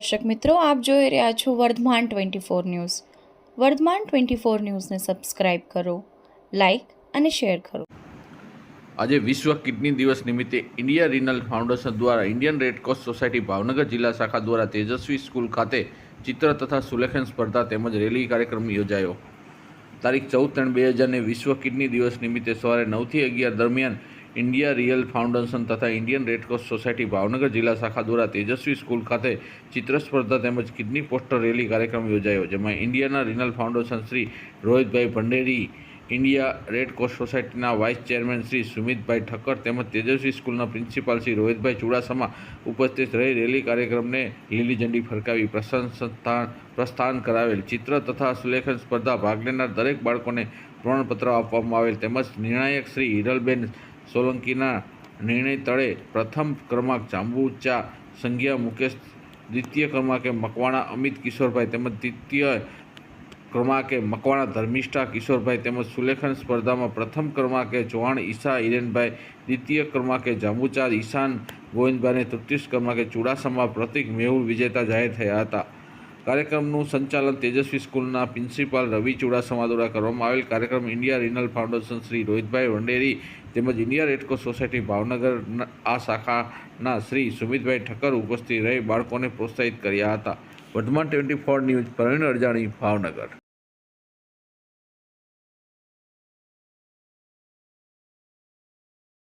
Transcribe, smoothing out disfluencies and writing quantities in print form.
દર્શક મિત્રો, આપ જોઈ રહ્યા છો વર્ધમાન 24 ન્યૂઝ. વર્ધમાન 24 ન્યૂઝને સબસ્ક્રાઇબ કરો, લાઇક અને શેર કરો. આજે વિશ્વ કિડની દિવસ નિમિત્તે ઇન્ડિયા રિનલ ફાઉન્ડેશન દ્વારા ઇન્ડિયન રેડક્રોસ સોસાયટી ભાવનગર જિલ્લા શાખા દ્વારા તેજસ્વી સ્કૂલ ખાતે ચિત્ર તથા સુલેખન સ્પર્ધા તેમજ રેલી કાર્યક્રમ યોજાયો. તારીખ 14/3/2000 વિશ્વ કિડની દિવસ નિમિત્તે સવારે 9 થી 11 દરમિયાન ઇન્ડિયા રિયલ ફાઉન્ડેશન તથા ઇન્ડિયન રેડક્રોસ સોસાયટી ભાવનગર જિલ્લા શાખા દ્વારા તેજસ્વી સ્કૂલ ખાતે ચિત્ર સ્પર્ધા તેમજ કિડની પોસ્ટર રેલી કાર્યક્રમ યોજાયો, જેમાં ઇન્ડિયાના રિનલ ફાઉન્ડેશન શ્રી રોહિતભાઈ ભંડેરી, ઇન્ડિયા રેડક્રોસ સોસાયટીના વાઇસ ચેરમેન શ્રી સુમિતભાઈ ઠક્કર તેમજ તેજસ્વી સ્કૂલના પ્રિન્સિપાલ શ્રી રોહિતભાઈ ચુડાસમા ઉપસ્થિત રહી રેલી કાર્યક્રમને લીલી ઝંડી ફરકાવી પ્રસ્થાન કરાવેલ. ચિત્ર તથા સુલેખન સ્પર્ધા ભાગ લેનાર દરેક બાળકોને પ્રમાણપત્ર આપવામાં આવેલ તેમજ નિર્ણાયક શ્રી હિરલબેન સોલંકીના નિર્ણય તળે પ્રથમ ક્રમાંક જાંબુચા સંઘિયા મુકેશ, દ્વિતીય ક્રમાંકે મકવાણા અમિત કિશોરભાઈ તેમજ તૃતીય ક્રમાંકે મકવાણા ધર્મિષ્ઠા કિશોરભાઈ તેમજ સુલેખન સ્પર્ધામાં પ્રથમ ક્રમાંકે ચૌહાણ ઈશા હિરેનભાઈ, દ્વિતીય ક્રમાંકે જાંબુચા ઈશાન ગોવિંદભાઈને, તૃતીય ક્રમાંકે ચુડાસમા પ્રતિક મેહુલ વિજેતા જાહેર થયા હતા. કાર્યક્રમનું સંચાલન તેજસ્વી સ્કૂલના પ્રિન્સિપાલ રવિ ચુડાસમા દ્વારા કરવામાં આવેલ. કાર્યક્રમ ઇન્ડિયા રિનલ ફાઉન્ડેશન શ્રી રોહિતભાઈ ભંડેરી તેમજ ઇન્ડિયા રેડક્રોસ સોસાયટી ભાવનગર આ શાખાના શ્રી સુમિતભાઈ ઠક્કર ઉપસ્થિત રહી બાળકોને પ્રોત્સાહિત કર્યા હતા. વર્ધમાન 24 ન્યૂઝ, પ્રવીણ અરજાણી, ભાવનગર.